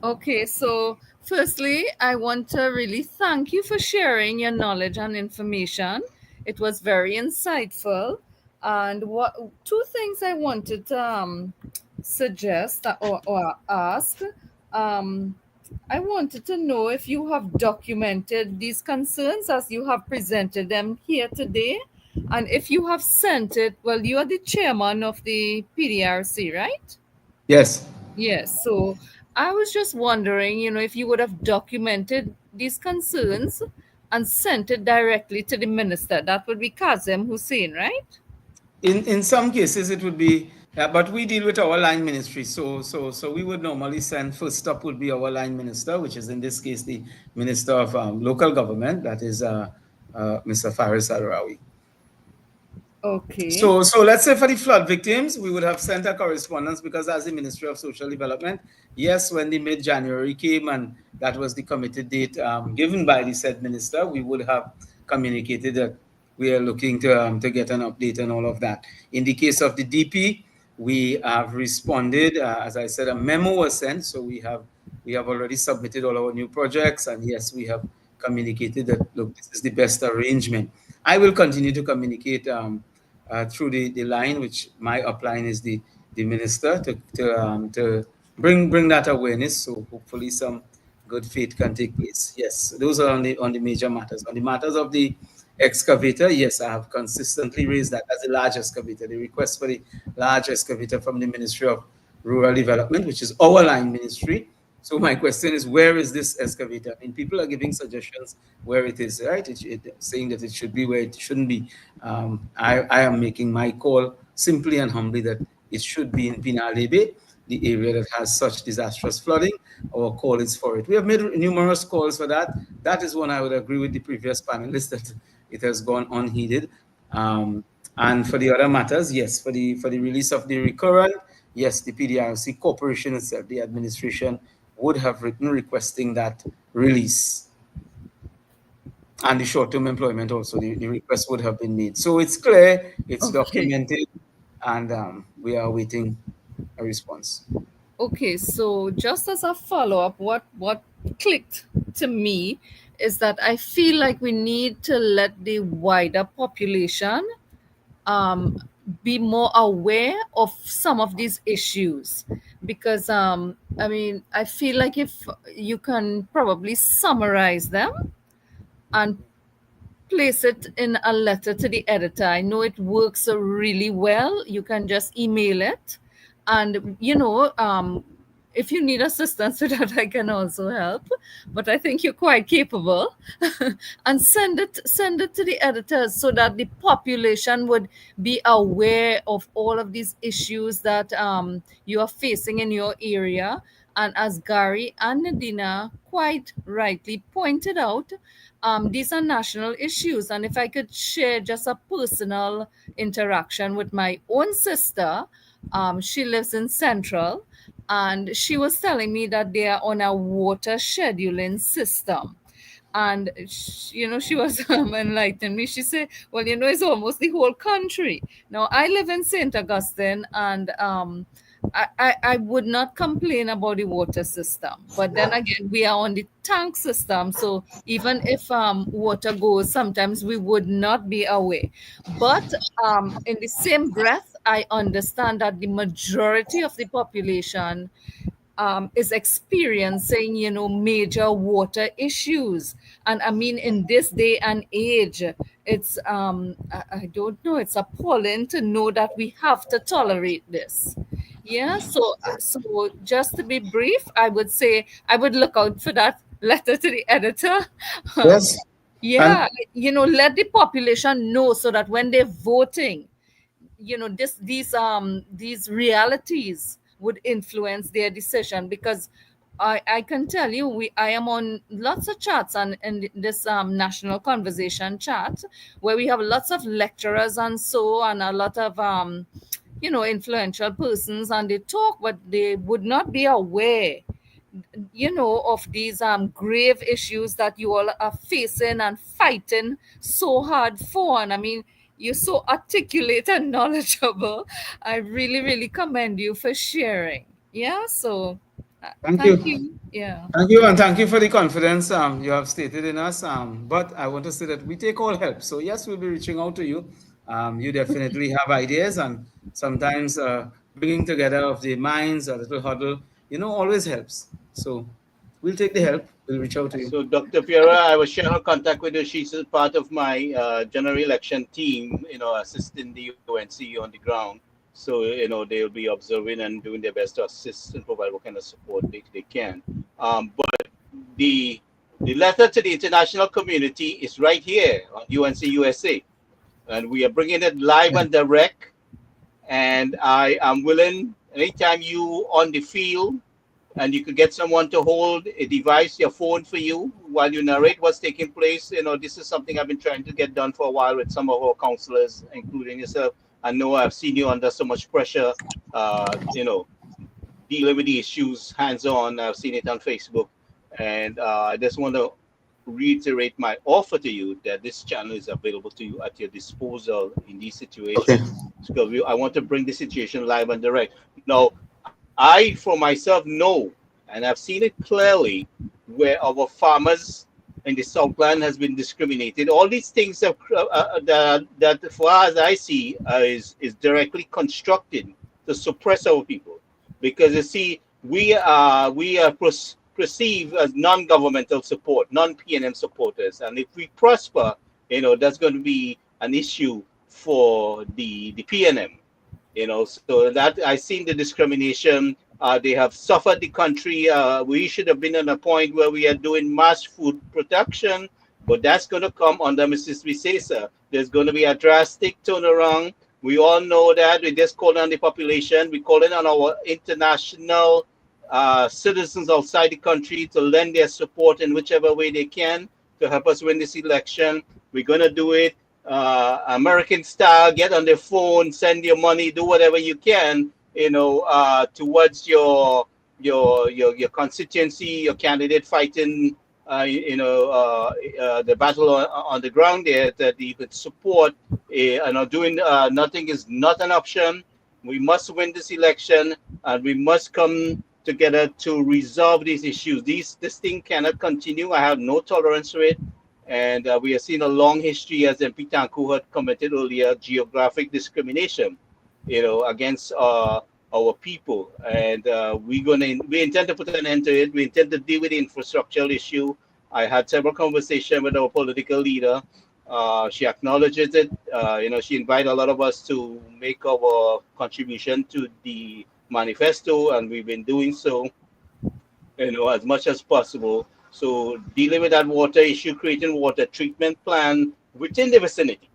D: Okay, so firstly, I want to really thank you for sharing your knowledge and information. It was very insightful. And what two things I wanted to suggest or ask. Um, I wanted to know if you have documented these concerns as you have presented them here today. And if you have sent it, well, you are the chairman of the PDRC, right?
B: Yes.
D: Yes. So I was just wondering, if you would have documented these concerns and sent it directly to the minister. That would be Kazem Hussein, right?
B: In some cases it would be, but we deal with our line ministry. So we would normally send, first up would be our line minister, which is in this case the Minister of Local Government, that is Mr. Faris Alrawi.
D: Okay.
B: So let's say for the flood victims, we would have sent a correspondence, because as the Ministry of Social Development, yes, when the mid-January came and that was the committed date given by the said minister, we would have communicated that we are looking to get an update and all of that. In the case of the DP, we have responded. As I said, a memo was sent, so we have already submitted all our new projects, and yes, we have communicated that, look, this is the best arrangement. I will continue to communicate through the line, which my upline is the minister, to bring that awareness. So hopefully some good faith can take place. Yes, those are on the major matters. On the matters of the excavator, yes, I have consistently raised that as a large excavator. The request for the large excavator from the Ministry of Rural Development, which is our line ministry. So my question is, where is this excavator? I mean, people are giving suggestions where it is, right? Saying that it should be where it shouldn't be. I am making my call simply and humbly that it should be in Pinalebe, the area that has such disastrous flooding. Our call is for it. We have made numerous calls for that. That is one I would agree with the previous panelists that it has gone unheeded. And for the other matters, yes, for the release of the recurrent, yes, the PDRC corporation itself, the administration would have written requesting that release. And the short-term employment also, the request would have been made. So it's clear, it's documented, and we are awaiting a response.
D: Okay, so just as a follow-up, what clicked to me is that I feel like we need to let the wider population um, be more aware of some of these issues, because I mean, I feel like if you can probably summarize them and place it in a letter to the editor. I know it works really well. You can just email it. And, if you need assistance with that, I can also help. But I think you're quite capable. And send it to the editors so that the population would be aware of all of these issues that you are facing in your area. And as Gary and Nadina quite rightly pointed out, these are national issues. And if I could share just a personal interaction with my own sister, she lives in Central, and she was telling me that they are on a water scheduling system. And she was enlightening me. She said, well, it's almost the whole country. Now I live in St. Augustine, and I would not complain about the water system. But then again, we are on the tank system. So even if water goes, sometimes we would not be away. But in the same breath, I understand that the majority of the population is experiencing, major water issues. And I mean, in this day and age, it's I don't know, it's appalling to know that we have to tolerate this. Yeah, so just to be brief, I would say I would look out for that letter to the editor.
B: Yes. And
D: Yeah, let the population know so that when they're voting, these realities would influence their decision. Because I can tell you, I am on lots of chats and this national conversation chat, where we have lots of lecturers and so, and a lot of influential persons, and they talk, but they would not be aware, of these grave issues that you all are facing and fighting so hard for. And I mean, you're so articulate and knowledgeable. I really, really commend you for sharing. Yeah, so
B: thank
D: thank
B: you.
D: you. Yeah.
B: Thank you, and thank you for the confidence you have stated in us. But I want to say that we take all help. So yes, we'll be reaching out to you. You definitely have ideas, and sometimes bringing together of the minds, a little huddle, always helps. So we'll take the help. We'll reach out to you.
A: So, Dr. Fiora, I will share her contact with you. She's a part of my general election team, assisting the UNC on the ground. So, they'll be observing and doing their best to assist and provide what kind of support they can. But the letter to the international community is right here on UNC USA. And we are bringing it live and direct. And I am willing, anytime you on the field, and you could get someone to hold a device, your phone for you, while you narrate what's taking place. This is something I've been trying to get done for a while with some of our counselors, including yourself. I know I've seen you under so much pressure, dealing with the issues hands-on. I've seen it on Facebook. And I just want to reiterate my offer to you that this channel is available to you at your disposal in these
B: Okay.
A: situations. Because I want to bring the situation live and direct. Now, I, for myself, know, and I've seen it clearly, where our farmers in the Southland has been discriminated. All these things that, as far as I see, is directly constructed to suppress our people, because you see, we are perceived as non-governmental support, non-PNM supporters, and if we prosper, that's going to be an issue for the PNM. So that I seen the discrimination. They have suffered the country. We should have been at a point where we are doing mass food production, but that's going to come under Mrs. Visesa. There's going to be a drastic turnaround. We all know that. We just call on the population. We call it on our international citizens outside the country to lend their support in whichever way they can to help us win this election. We're going to do it American style. Get on the phone, send your money, do whatever you can, towards your constituency, your candidate fighting, the battle on the ground there, that you could support. Doing nothing is not an option. We must win this election, and we must come together to resolve these issues. This thing cannot continue. I have no tolerance for it. And we have seen a long history, as MP Tancoo had commented earlier, geographic discrimination, against our people. And we intend to put an end to it. We intend to deal with the infrastructural issue. I had several conversations with our political leader. She acknowledges it. She invited a lot of us to make our contribution to the manifesto, and we've been doing so, as much as possible. So dealing with that water issue, creating water treatment plan within the vicinity,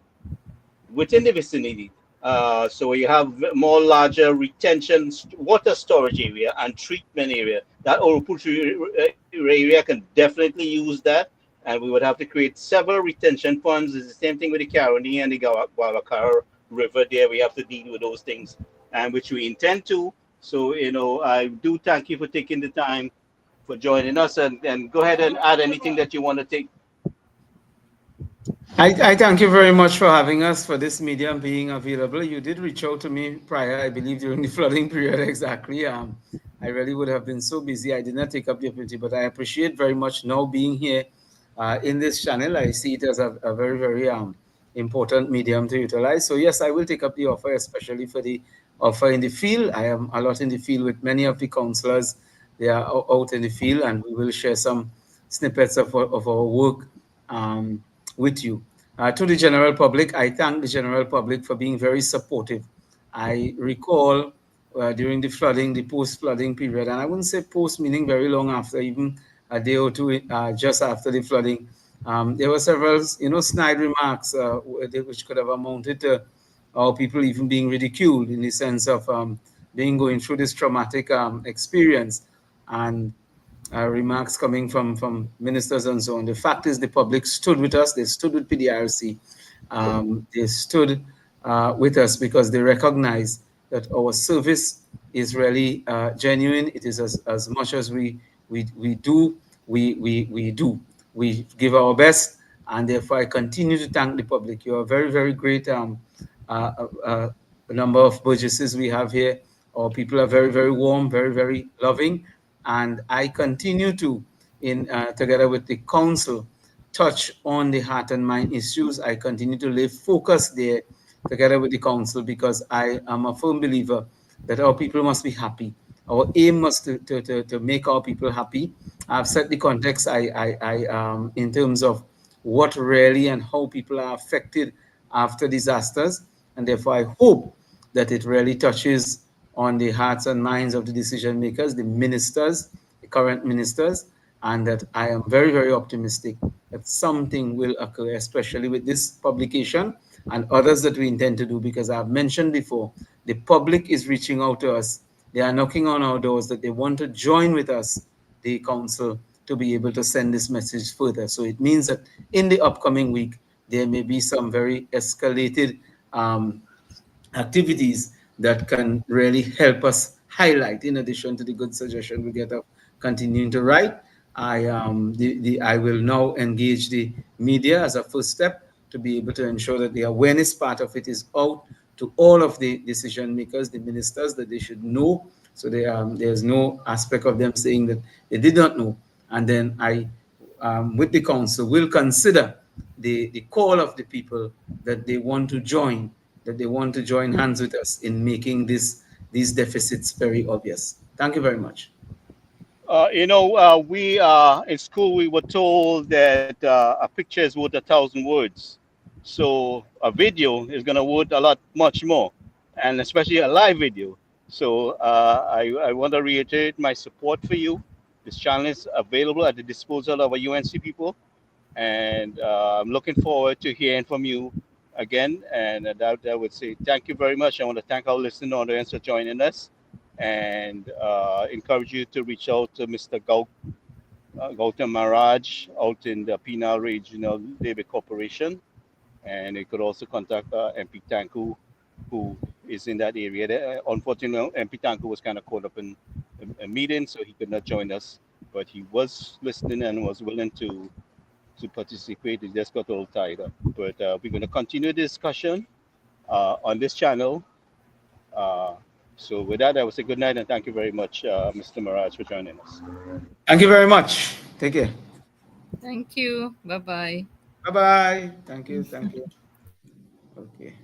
A: so you have more larger retention water storage area and treatment area. That Oropouche area can definitely use that, and we would have to create several retention ponds. It's the same thing with the Caroni and the Guadalcara River. There we have to deal with those things, and which we intend to. So I do thank you for taking the time for joining us, and go ahead and add anything that you want to take.
B: I thank you very much for having us, for this medium being available. You did reach out to me prior, I believe, during the flooding period. Exactly. I really would have been so busy. I did not take up the opportunity, but I appreciate very much now being here in this channel. I see it as a very, very important medium to utilize. So yes, I will take up the offer, especially for the offer in the field. I am a lot in the field with many of the counselors they are out in the field, and we will share some snippets of our work with you. To the general public, I thank the general public for being very supportive. I recall during the flooding, the post-flooding period, and I wouldn't say post meaning very long after, even a day or two just after the flooding, there were several, snide remarks which could have amounted to or people even being ridiculed in the sense of being going through this traumatic experience, and remarks coming from ministers and so on. The fact is, the public stood with us. They stood with PDRC. They stood with us because they recognize that our service is really genuine. It is as much as we do, we do. We give our best, and therefore I continue to thank the public. You are very, very great. Uh, the number of burgesses we have here, our people are very, very warm, very, very loving, and I continue to, in together with the council, touch on the heart and mind issues. I continue to lay focus there together with the council because I am a firm believer that our people must be happy. Our aim must to make our people happy. I've set the context in terms of what really and how people are affected after disasters, and therefore I hope that it really touches on the hearts and minds of the decision makers, the ministers, the current ministers, and that I am very, very optimistic that something will occur, especially with this publication and others that we intend to do, because I've mentioned before, the public is reaching out to us. They are knocking on our doors that they want to join with us, the council, to be able to send this message further. So it means that in the upcoming week, there may be some very escalated activities that can really help us highlight, in addition to the good suggestion we get of continuing to write. I will now engage the media as a first step to be able to ensure that the awareness part of it is out to all of the decision makers, the ministers, that they should know. So there's no aspect of them saying that they did not know. And then with the council, will consider the call of the people that they want to join, that they want to join hands with us in making these deficits very obvious. Thank you very much.
A: We in school we were told that a picture is worth 1,000 words. So a video is going to worth a lot, much more, and especially a live video. So I want to reiterate my support for you. This channel is available at the disposal of our UNC people, and I'm looking forward to hearing from you again. And that would say thank you very much. I want to thank our listening audience for joining us, and encourage you to reach out to Mr. Gowtam Maharaj out in the Penal Regional Labor Corporation, and you could also contact MP Tancoo, who is in that area. Unfortunately, MP Tancoo was kind of caught up in a meeting, so he could not join us, but he was listening and was willing to participate. He just got a little tied up. But we're going to continue the discussion on this channel. Uh, so with that, I will say good night and thank you very much, Mr. Maharaj, for joining us.
B: Thank you very much. Take care.
D: Thank you. Bye bye.
B: Bye bye. Thank you. Thank you. Okay.